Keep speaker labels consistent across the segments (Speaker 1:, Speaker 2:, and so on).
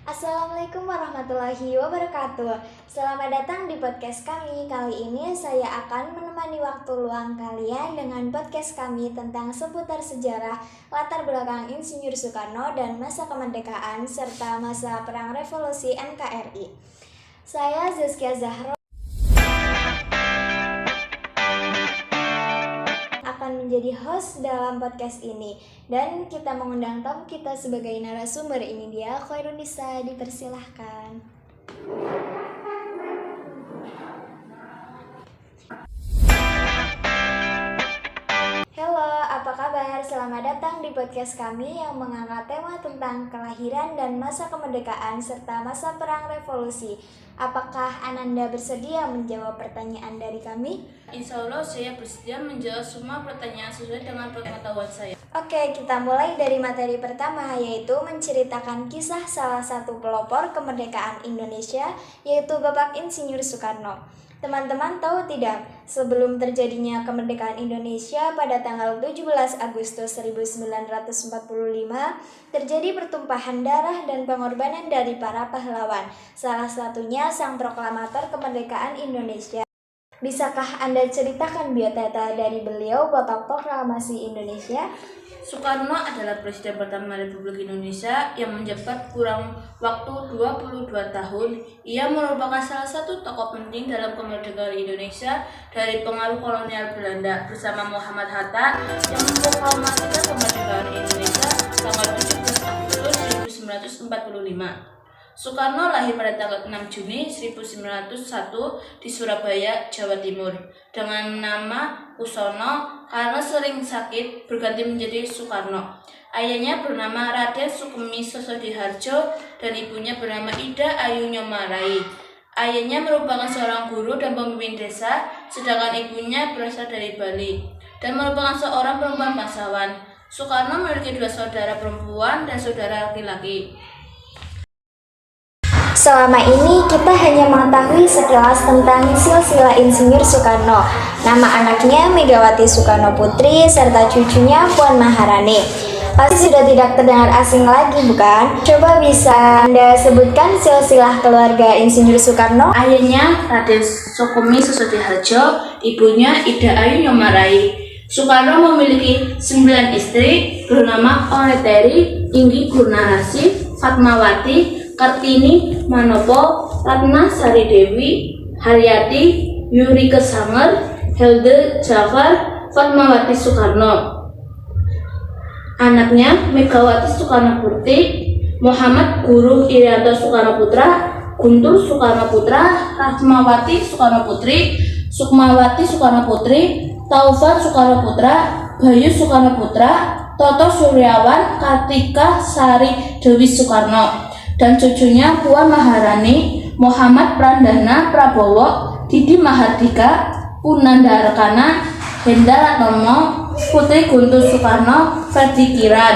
Speaker 1: Assalamualaikum warahmatullahi wabarakatuh. Selamat datang di podcast kami. Kali ini saya akan menemani waktu luang kalian dengan podcast kami tentang seputar sejarah, latar belakang Insinyur Soekarno dan masa kemerdekaan serta masa Perang Revolusi NKRI. Saya Zaskia Zahra akan menjadi host dalam podcast ini, dan kita mengundang tamu kita sebagai narasumber. Ini dia Khairunisa, dipersilahkan. Halo, apa kabar? Selamat datang di podcast kami yang mengangkat tema tentang kelahiran dan masa kemerdekaan serta masa perang revolusi. Apakah Ananda bersedia menjawab pertanyaan dari kami?
Speaker 2: Insya Allah saya bersedia menjawab semua pertanyaan sesuai dengan pengetahuan saya.
Speaker 1: Oke, kita mulai dari materi pertama, yaitu menceritakan kisah salah satu pelopor kemerdekaan Indonesia, yaitu Bapak Insinyur Soekarno. Teman-teman tahu tidak, sebelum terjadinya kemerdekaan Indonesia pada tanggal 17 Agustus 1945, terjadi pertumpahan darah dan pengorbanan dari para pahlawan, salah satunya sang proklamator kemerdekaan Indonesia. Bisakah Anda ceritakan biodata dari beliau, Bapak Proklamasi Indonesia?
Speaker 2: Soekarno adalah Presiden pertama Republik Indonesia yang menjabat kurang waktu 22 tahun. Ia merupakan salah satu tokoh penting dalam kemerdekaan Indonesia dari pengaruh kolonial Belanda bersama Muhammad Hatta yang memproklamasikan kemerdekaan Indonesia tanggal 17 Agustus 1945. Soekarno lahir pada tanggal 6 Juni 1901 di Surabaya, Jawa Timur, dengan nama Kusono karena sering sakit berganti menjadi Soekarno. Ayahnya bernama Raden Sukemi Sosodiharjo dan ibunya bernama Ida Ayu Nyomarai. Ayahnya merupakan seorang guru dan pemimpin desa, sedangkan ibunya berasal dari Bali dan merupakan seorang perempuan bangsawan. Soekarno memiliki 2 saudara perempuan dan saudara laki-laki.
Speaker 1: Selama ini kita hanya mengetahui sekilas tentang silsilah Insinyur Soekarno, nama anaknya Megawati Soekarno Putri, serta cucunya Puan Maharani. Pasti sudah tidak terdengar asing lagi, bukan? Coba bisa Anda sebutkan silsilah keluarga Insinyur Soekarno?
Speaker 2: Ayahnya Raden Sukemi Sosodiharjo, ibunya Ida Ayu Nyomarai. Soekarno memiliki 9 istri bernama Oleteri, Inggi Gurnarasi, Fatmawati, Kartini, Manopo, Ratna Sari Dewi, Haryati, Yuri Kesanger, Hilde Jafar, Fatmawati Soekarno. Anaknya Megawati Soekarno Putri, Muhammad Guru Irianto Soekarno Putra, Guntur Soekarno Putra, Rahmawati Soekarno Putri, Sukmawati Soekarno Putri, Taufan Soekarno Putra, Bayu Soekarno Putra, Toto Suryawan, Kartika Sari Dewi Soekarno, dan cucunya Puan Maharani, Muhammad Prandana Prabowo, Didi Mahardika, Punandarkana, Henda Ratnomo, Putri Guntur Soekarno, Ferdi Kiran.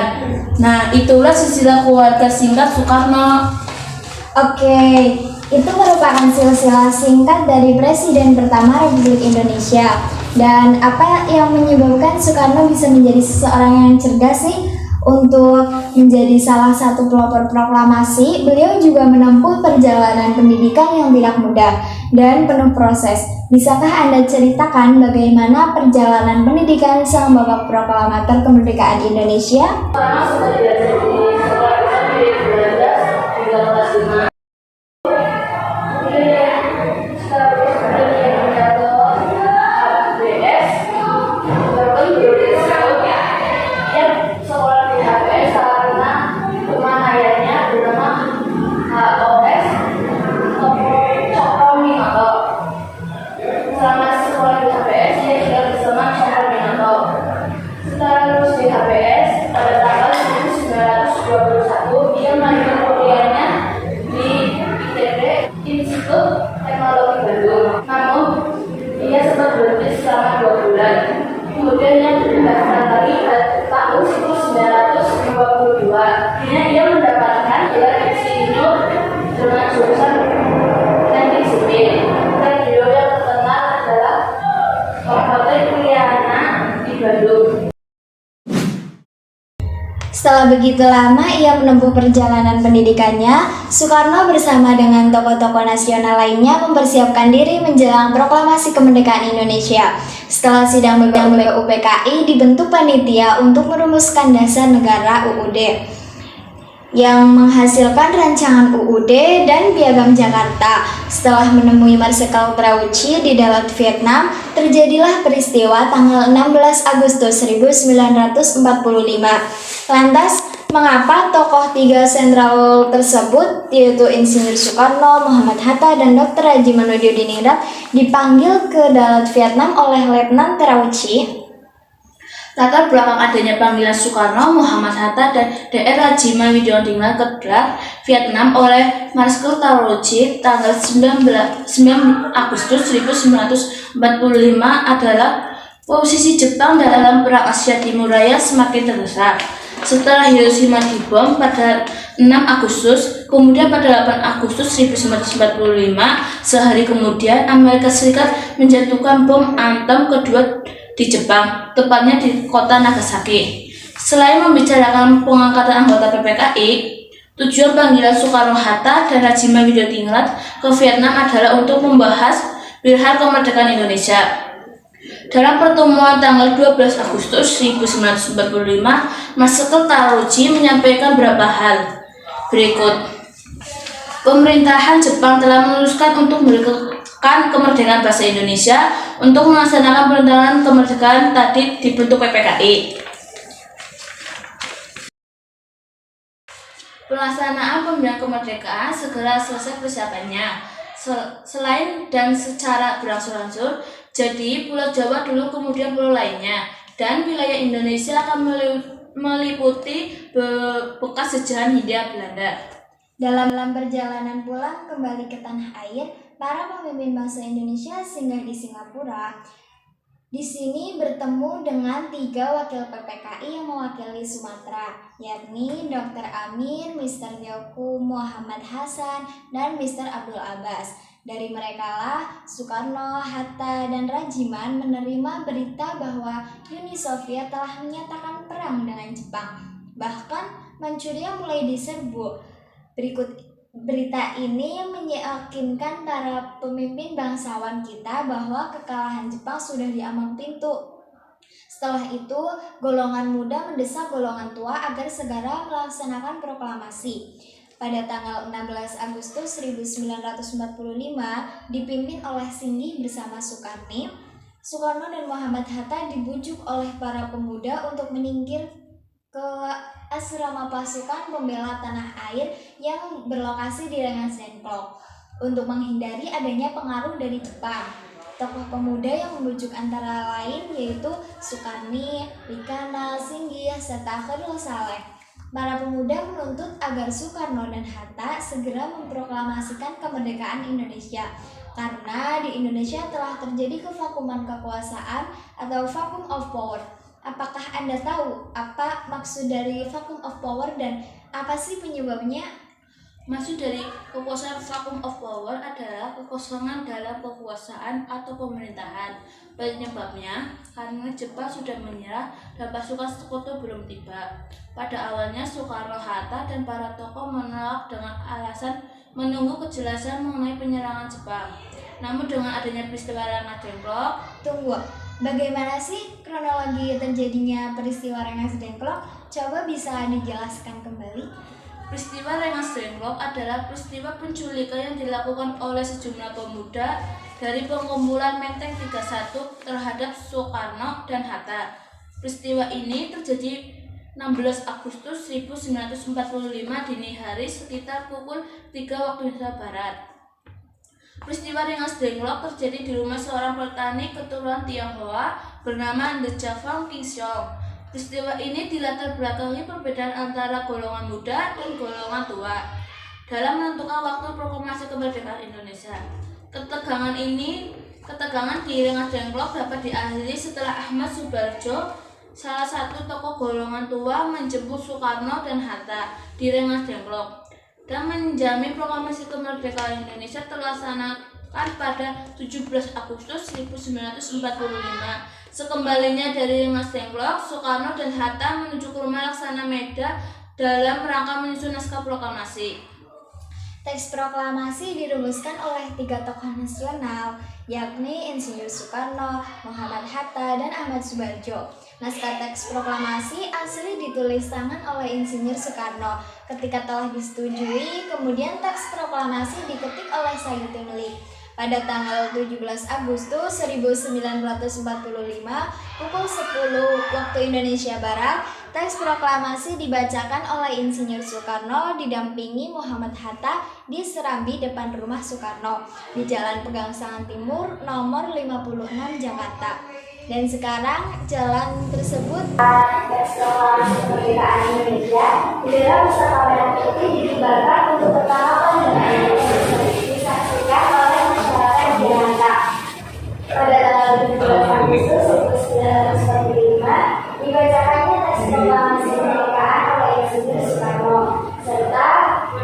Speaker 2: Nah, itulah silsilah keluarga singkat Soekarno.
Speaker 1: Oke, itu merupakan silsilah singkat dari Presiden pertama Republik Indonesia. Dan apa yang menyebabkan Soekarno bisa menjadi seseorang yang cerdas sih? Untuk menjadi salah satu pelopor proklamasi, beliau juga menempuh perjalanan pendidikan yang tidak mudah dan penuh proses. Bisakah Anda ceritakan bagaimana perjalanan pendidikan sang Bapak Proklamator Kemerdekaan Indonesia?
Speaker 2: Kemudian yang dibebaskan lagi pada tahun 1952. Akhirnya ia mendapatkan gelar insinyur dengan jurusan teknik sipil. Dan beliau yang terkenal adalah Hotel Triana di Bandung.
Speaker 1: Setelah begitu lama ia menempuh perjalanan pendidikannya, Soekarno bersama dengan tokoh-tokoh nasional lainnya mempersiapkan diri menjelang proklamasi kemerdekaan Indonesia. Setelah sidang UPKI dibentuk panitia untuk merumuskan dasar negara UUD yang menghasilkan rancangan UUD dan Piagam Jakarta. Setelah menemui Marsekal Trauci di Dalat, Vietnam, terjadilah peristiwa tanggal 16 Agustus 1945. Lantas, mengapa tokoh tiga sentral tersebut, yaitu Insinyur Soekarno, Muhammad Hatta, dan Dr. Haji Manudioddiningrat, dipanggil ke Dalat, Vietnam oleh Letnan Trauci?
Speaker 2: Latar belakang adanya panggilan Soekarno, Muhammad Hatta, dan Dr. Haji Manudioddiningrat ke Dalat, Vietnam oleh Marsekal Trauci tanggal 9 Agustus 1945 adalah posisi Jepang dalam Perang Asia Timur Raya semakin terdesak. Setelah Hiroshima dibom pada 6 Agustus, kemudian pada 8 Agustus 1945, sehari kemudian Amerika Serikat menjatuhkan bom atom kedua di Jepang, tepatnya di kota Nagasaki. Selain membicarakan pengangkatan anggota PPKI, tujuan panggilan Soekarno-Hatta dan Haji Manudioddiningrat ke Vietnam adalah untuk membahas perihal kemerdekaan Indonesia. Dalam pertemuan tanggal 12 Agustus 1945, Marsekal Trauci menyampaikan beberapa hal berikut. Pemerintahan Jepang telah memutuskan untuk memberikan kemerdekaan bangsa Indonesia. Untuk melaksanakan perintah kemerdekaan tadi dibentuk PPKI. Pelaksanaan pemberian kemerdekaan segera selesai persiapannya. Selain dan secara berangsur-angsur, jadi Pulau Jawa dulu kemudian pulau lainnya, dan wilayah Indonesia akan meliputi bekas jajahan Hindia Belanda.
Speaker 1: Dalam perjalanan pulang kembali ke tanah air, para pemimpin bangsa Indonesia singgah di Singapura. Di sini bertemu dengan 3 wakil PPKI yang mewakili Sumatera, yakni Dr. Amin, Mr. Teoku Muhammad Hasan, dan Mr. Abdul Abbas. Dari merekalah Soekarno, Hatta, dan Rajiman menerima berita bahwa Uni Soviet telah menyatakan perang dengan Jepang. Bahkan Manchuria mulai diserbu. Berikut berita ini meyakinkan para pemimpin bangsawan kita bahwa kekalahan Jepang sudah di ambang pintu. Setelah itu, golongan muda mendesak golongan tua agar segera melaksanakan proklamasi. Pada tanggal 16 Agustus 1945, dipimpin oleh Singgi bersama Sukarni, Soekarno dan Muhammad Hatta dibujuk oleh para pemuda untuk menyingkir ke asrama pasukan pembela tanah air yang berlokasi di Rengas Dengklok untuk menghindari adanya pengaruh dari Jepang. Tokoh pemuda yang membujuk antara lain yaitu Sukarni, Rikana, Singgi, serta Khairul Saleh. Para pemuda menuntut agar Soekarno dan Hatta segera memproklamasikan kemerdekaan Indonesia karena di Indonesia telah terjadi kevakuman kekuasaan atau vacuum of power. Apakah Anda tahu apa maksud dari vacuum of power dan apa sih penyebabnya?
Speaker 2: Maksud dari kekuasaan vacuum of power adalah kekosongan dalam kekuasaan atau pemerintahan. Penyebabnya karena Jepang sudah menyerah dan pasukan sekutu belum tiba. Pada awalnya Soekarno-Hatta dan para tokoh menolak dengan alasan menunggu kejelasan mengenai penyerangan Jepang. Namun dengan adanya peristiwa Rengas Dengklok,
Speaker 1: Tunggu, bagaimana sih kronologi terjadinya peristiwa Rengas Dengklok? Coba bisa dijelaskan kembali?
Speaker 2: peristiwa Rengas Dengklok adalah peristiwa penculikan yang dilakukan oleh sejumlah pemuda dari pengumpulan Menteng 31 terhadap Soekarno dan Hatta. Peristiwa ini terjadi 16 Agustus 1945 dini hari sekitar pukul 3 waktu Indonesia Barat. Peristiwa Rengas Dengklok terjadi di rumah seorang petani keturunan Tionghoa bernama The Javang King Seong. Peristiwa ini dilatar belakangi perbedaan antara golongan muda dan golongan tua dalam menentukan waktu proklamasi kemerdekaan Indonesia. Ketegangan di Rengas Dengklok dapat diakhiri setelah Ahmad Subarjo, salah satu tokoh golongan tua, menjemput Soekarno dan Hatta di Rengas Dengklok dan menjamin proklamasi kemerdekaan Indonesia terlaksana pada 17 Agustus 1945 Sekembalinya dari Rengas Dengklok, Soekarno dan Hatta menuju ke rumah Laksana Meda dalam rangka menyusun naskah proklamasi.
Speaker 1: Teks proklamasi dirumuskan oleh 3 tokoh nasional, yakni Insinyur Soekarno, Muhammad Hatta, dan Ahmad Subarjo. Naskah teks proklamasi asli ditulis tangan oleh Insinyur Soekarno. Ketika telah disetujui, kemudian teks proklamasi diketik oleh Sayuti Melik. Pada tanggal 17 Agustus 1945, pukul 10 waktu Indonesia Barat, teks proklamasi dibacakan oleh Insinyur Soekarno didampingi Muhammad Hatta di serambi depan rumah Soekarno di Jalan Pegangsaan Timur nomor 56 Jakarta. Dan sekarang jalan tersebut teks proklamasi kemerdekaan Indonesia di dalam Pusaka Merah Putih dikibarkan untuk pertama kali disaksikan oleh masyarakat Jakarta. Pada tanggal 17 Agustus 1945 dibacakannya teks proklamasi kemerdekaan oleh Insinyur Soekarno serta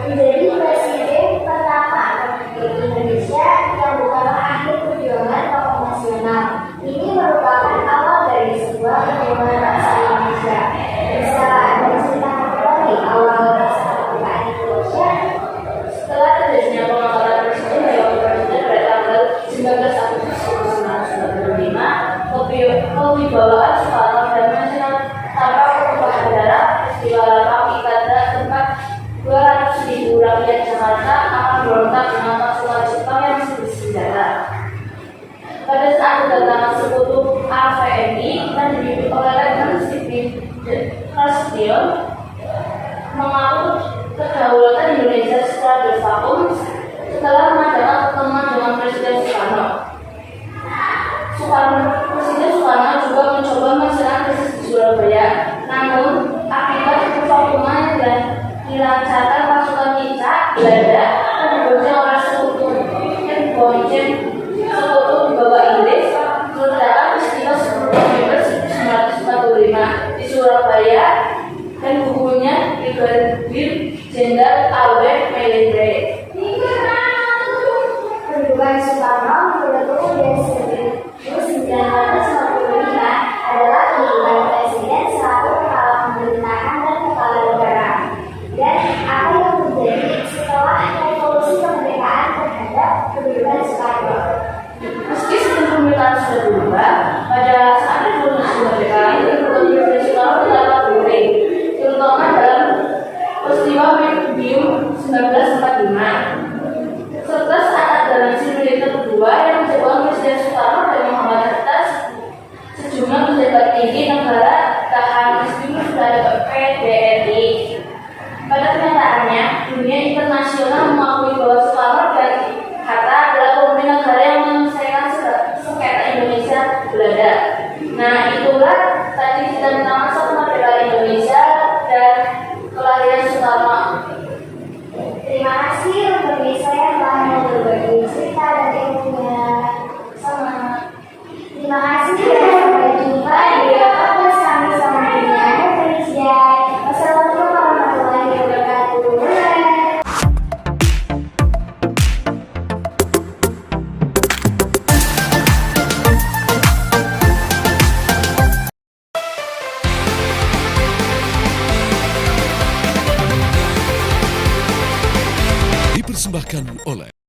Speaker 1: menjadi presiden pertama Republik Indonesia yang bukanlah akhir perjuangan tokoh nasional. Ini merupakan awal dari sebuah perjuangan bangsa Indonesia. Bisa Anda ceritakan kembali awal kemerdekaan Indonesia?
Speaker 2: Setelah terjadinya pengangkatan presiden dan wakil presiden pada tanggal 19 Agustus 1945, kewibawaan Soekarno dan masyarakat tanpa perubahan bendera, peristiwa lapang ibadah tempat 200.000 rakyat Jakarta akan berontak dengan pasukan Jepang yang masih bersenjata. Pada saat kedatangan sekutu AVNI dan dipimpin oleh Letnan Sipil Nasution mengaku kedaulatan Indonesia secara de facto setelah mengadakan pertemuan dengan Presiden Soekarno. Presiden Soekarno juga mencoba melaksanakan krisis di Surabaya, namun akibat kevakuman dan dilancarkan pasukan Cicak Belanda dan dibonceng oleh sekutu di bawah Inggris, meledakan peristiwa 10 November 1945 di Surabaya dan bukunya Brigadir Jenderal Albert Melinre.
Speaker 1: Kedudukan Soekarno menurut dari 1945 adalah kedudukan presiden selaku kepala pemerintahan dan kepala negara. Dan apa yang terjadi setelah revolusi kemerdekaan terhadap kedudukan Soekarno?
Speaker 2: Meski sistem pemerintahan sudah berubah, pada saat revolusi kemerdekaan kedudukan Presiden Soekarno tetap bergulir, terutama dalam peristiwa Megabium 1945. Serta saat adanya militer kedua yang menjebak Presiden Soekarno dan Muhammad Hatta, sejumlah pejabat tinggi negara tahan meskipun sudah ada PBRI. Pada kenyataannya, dunia internasional mengakui bahwa Soekarno dan Hatta adalah pemimpin negara yang menyelesaikan sengketa Indonesia Belanda. Nah, itulah tadi kita tentang masa kemerdekaan Indonesia dan kelahiran Soekarno.
Speaker 1: Terima kasih untuk saya telah berbagi cerita dan ilmunya sama. Terima kasih dan sampai jumpa di podcast kami sama dunia Indonesia. Wassalamualaikum warahmatullahi wabarakatuh.
Speaker 3: Dipersembahkan oleh